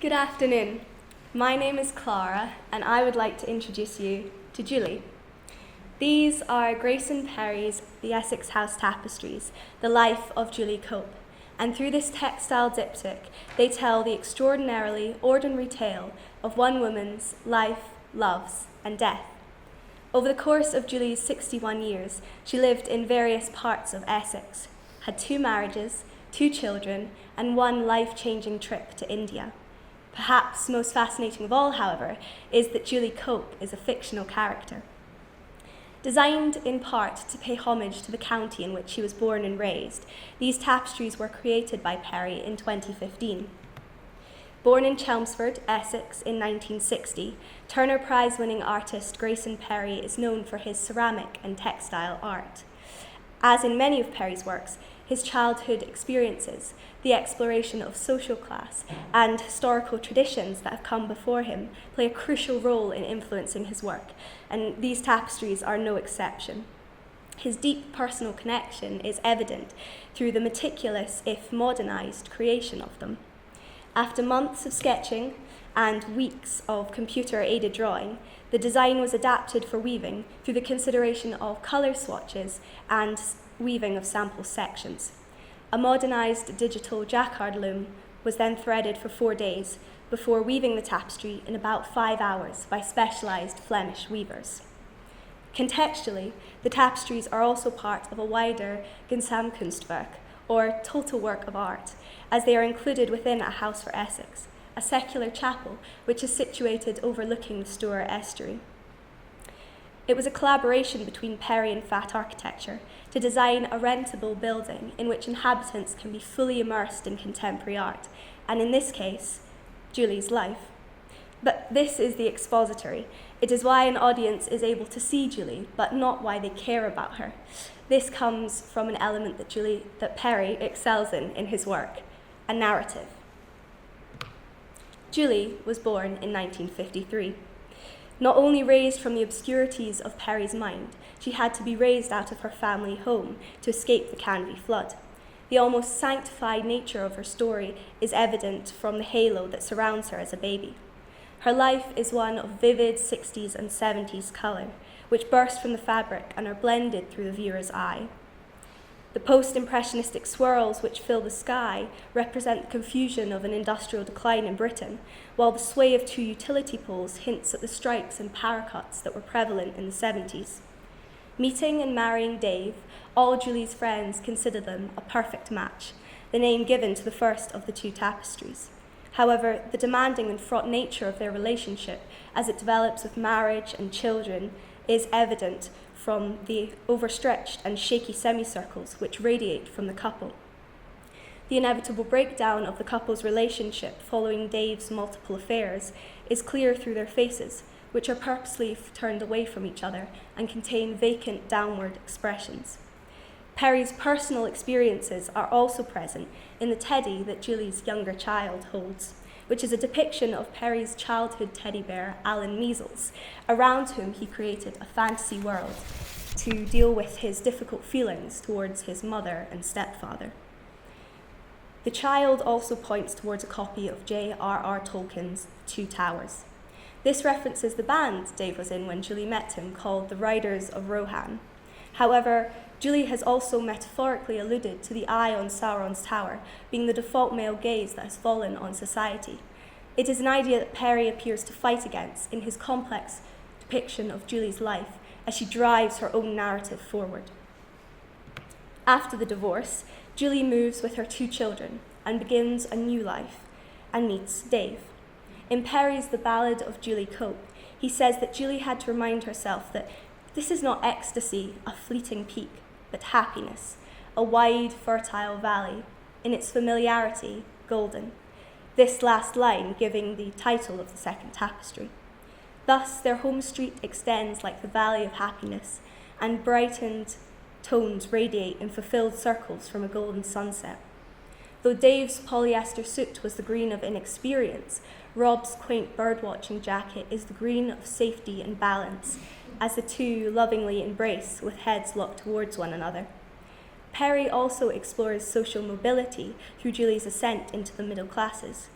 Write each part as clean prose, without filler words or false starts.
Good afternoon. My name is Clara, and I would like to introduce you to Julie. These are Grayson Perry's The Essex House Tapestries, the life of Julie Cope, and through this textile diptych, they tell the extraordinarily ordinary tale of one woman's life, loves, and death. Over the course of Julie's 61 years, she lived in various parts of Essex, had 2 marriages, 2 children, and 1 life-changing trip to India. Perhaps most fascinating of all, however, is that Julie Cope is a fictional character. Designed in part to pay homage to the county in which she was born and raised, these tapestries were created by Perry in 2015. Born in Chelmsford, Essex in 1960, Turner Prize-winning artist Grayson Perry is known for his ceramic and textile art. As in many of Perry's works, his childhood experiences, the exploration of social class, and historical traditions that have come before him play a crucial role in influencing his work, and these tapestries are no exception. His deep personal connection is evident through the meticulous, if modernized, creation of them. After months of sketching and weeks of computer-aided drawing, the design was adapted for weaving through the consideration of color swatches and weaving of sample sections. A modernized digital jacquard loom was then threaded for 4 days before weaving the tapestry in about 5 hours by specialized Flemish weavers. Contextually, the tapestries are also part of a wider Gesamtkunstwerk, or total work of art, as they are included within a house for Essex, a secular chapel which is situated overlooking the Stour estuary. It was a collaboration between Perry and Fat Architecture to design a rentable building in which inhabitants can be fully immersed in contemporary art, and in this case, Julie's life. But this is the expository. It is why an audience is able to see Julie, but not why they care about her. This comes from an element that Perry excels in his work, a narrative. Julie was born in 1953. Not only raised from the obscurities of Perry's mind, she had to be raised out of her family home to escape the Canby flood. The almost sanctified nature of her story is evident from the halo that surrounds her as a baby. Her life is one of vivid 60s and 70s colour, which burst from the fabric and are blended through the viewer's eye. The post-impressionistic swirls which fill the sky represent the confusion of an industrial decline in Britain, while the sway of 2 utility poles hints at the strikes and power cuts that were prevalent in the 70s. Meeting and marrying Dave, all Julie's friends consider them a perfect match, the name given to the first of the 2 tapestries. However, the demanding and fraught nature of their relationship as it develops with marriage and children is evident from the overstretched and shaky semicircles which radiate from the couple. The inevitable breakdown of the couple's relationship following Dave's multiple affairs is clear through their faces, which are purposely turned away from each other and contain vacant downward expressions. Perry's personal experiences are also present in the teddy that Julie's younger child holds, which is a depiction of Perry's childhood teddy bear, Alan Measles, around whom he created a fantasy world to deal with his difficult feelings towards his mother and stepfather. The child also points towards a copy of J.R.R. Tolkien's Two Towers. This references the band Dave was in when Julie met him, called the Riders of Rohan. However, Julie has also metaphorically alluded to the eye on Sauron's tower being the default male gaze that has fallen on society. It is an idea that Perry appears to fight against in his complex depiction of Julie's life as she drives her own narrative forward. After the divorce, Julie moves with her 2 children and begins a new life and meets Dave. In Perry's The Ballad of Julie Cope, he says that Julie had to remind herself that this is not ecstasy, a fleeting peak, but happiness, a wide, fertile valley, in its familiarity, golden. This last line giving the title of the second tapestry. Thus, their home street extends like the valley of happiness, and brightened tones radiate in fulfilled circles from a golden sunset. Though Dave's polyester suit was the green of inexperience, Rob's quaint birdwatching jacket is the green of safety and balance, as the 2 lovingly embrace with heads locked towards one another. Perry also explores social mobility through Julie's ascent into the middle classes.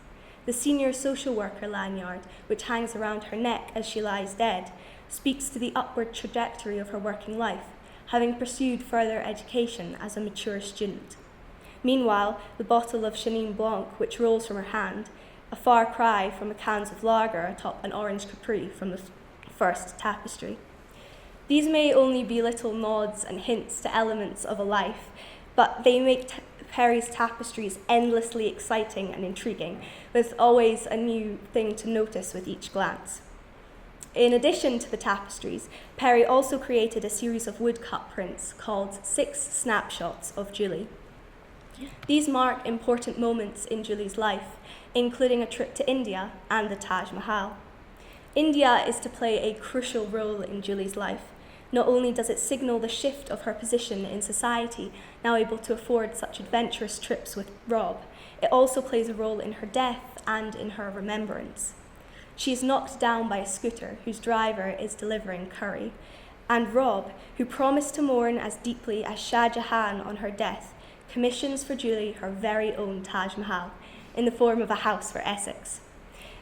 the senior social worker lanyard, which hangs around her neck as she lies dead, speaks to the upward trajectory of her working life, having pursued further education as a mature student. Meanwhile, the bottle of Chenin Blanc, which rolls from her hand, a far cry from the cans of lager atop an orange Capri from the first tapestry. These may only be little nods and hints to elements of a life, but they make Perry's tapestries endlessly exciting and intriguing, with always a new thing to notice with each glance. In addition to the tapestries, Perry also created a series of woodcut prints called 6 Snapshots of Julie. These mark important moments in Julie's life, including a trip to India and the Taj Mahal. India is to play a crucial role in Julie's life. Not only does it signal the shift of her position in society, now able to afford such adventurous trips with Rob, it also plays a role in her death and in her remembrance. She is knocked down by a scooter whose driver is delivering curry, and Rob, who promised to mourn as deeply as Shah Jahan on her death, commissions for Julie her very own Taj Mahal in the form of a house for Essex.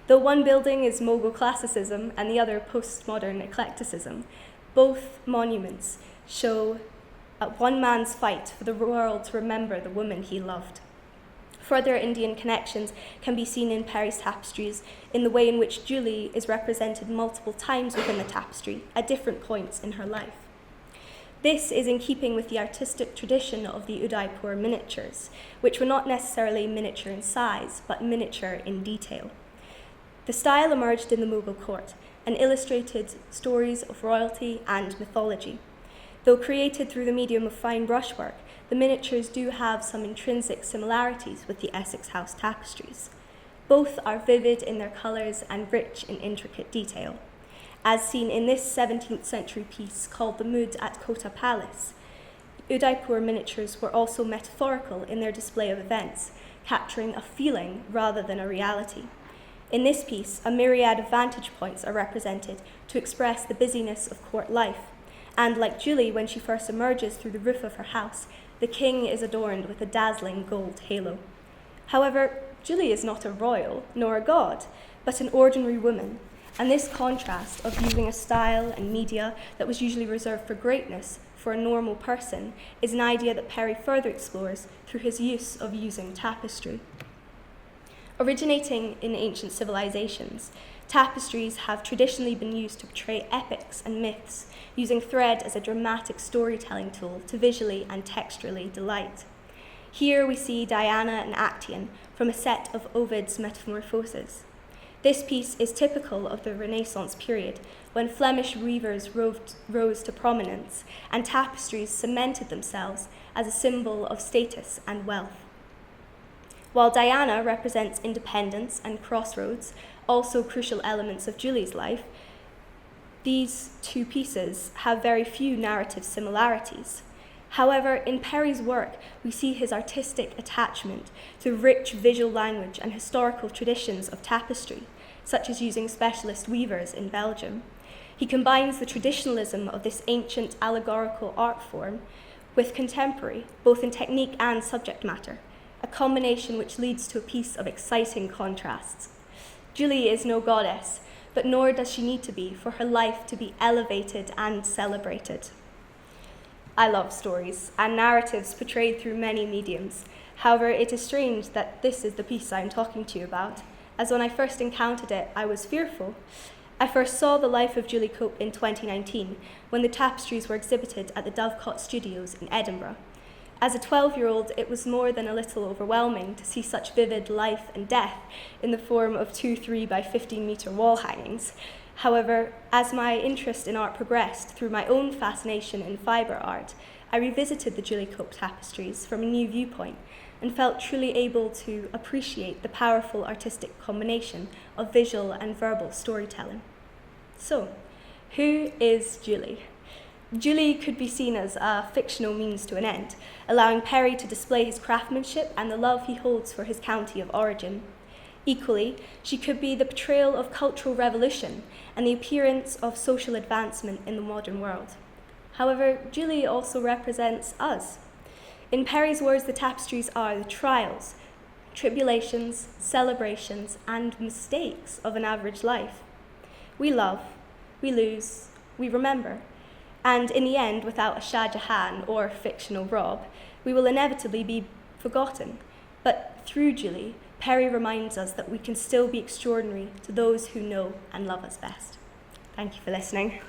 Though one building is Mughal classicism and the other postmodern eclecticism, both monuments show one man's fight for the world to remember the woman he loved. Further Indian connections can be seen in Perry's tapestries in the way in which Julie is represented multiple times within the tapestry at different points in her life. This is in keeping with the artistic tradition of the Udaipur miniatures, which were not necessarily miniature in size, but miniature in detail. The style emerged in the Mughal court and illustrated stories of royalty and mythology. Though created through the medium of fine brushwork, the miniatures do have some intrinsic similarities with the Essex House tapestries. Both are vivid in their colours and rich in intricate detail. As seen in this 17th century piece called The Mood at Kota Palace, Udaipur miniatures were also metaphorical in their display of events, capturing a feeling rather than a reality. In this piece, a myriad of vantage points are represented to express the busyness of court life, and like Julie when she first emerges through the roof of her house, the king is adorned with a dazzling gold halo. However, Julie is not a royal nor a god, but an ordinary woman, and this contrast of using a style and media that was usually reserved for greatness for a normal person is an idea that Perry further explores through his use of using tapestry. Originating in ancient civilizations, tapestries have traditionally been used to portray epics and myths, using thread as a dramatic storytelling tool to visually and texturally delight. Here we see Diana and Actaeon from a set of Ovid's Metamorphoses. This piece is typical of the Renaissance period, when Flemish weavers rose to prominence and tapestries cemented themselves as a symbol of status and wealth. While Diana represents independence and crossroads, also crucial elements of Julie's life, these two pieces have very few narrative similarities. However, in Perry's work, we see his artistic attachment to rich visual language and historical traditions of tapestry, such as using specialist weavers in Belgium. He combines the traditionalism of this ancient allegorical art form with contemporary, both in technique and subject matter, a combination which leads to a piece of exciting contrasts. Julie is no goddess, but nor does she need to be for her life to be elevated and celebrated. I love stories and narratives portrayed through many mediums. However, it is strange that this is the piece I'm talking to you about, as when I first encountered it, I was fearful. I first saw the life of Julie Cope in 2019, when the tapestries were exhibited at the Dovecot Studios in Edinburgh. As a 12-year-old, it was more than a little overwhelming to see such vivid life and death in the form of 2 3 by 15 metre wall hangings. However, as my interest in art progressed through my own fascination in fibre art, I revisited the Julie Cope tapestries from a new viewpoint and felt truly able to appreciate the powerful artistic combination of visual and verbal storytelling. So, who is Julie? Julie could be seen as a fictional means to an end, allowing Perry to display his craftsmanship and the love he holds for his county of origin. Equally, she could be the portrayal of cultural revolution and the appearance of social advancement in the modern world. However, Julie also represents us. In Perry's words, the tapestries are the trials, tribulations, celebrations, and mistakes of an average life. We love, we lose, we remember, and in the end, without a Shah Jahan or fictional Rob, we will inevitably be forgotten. But through Julie, Perry reminds us that we can still be extraordinary to those who know and love us best. Thank you for listening.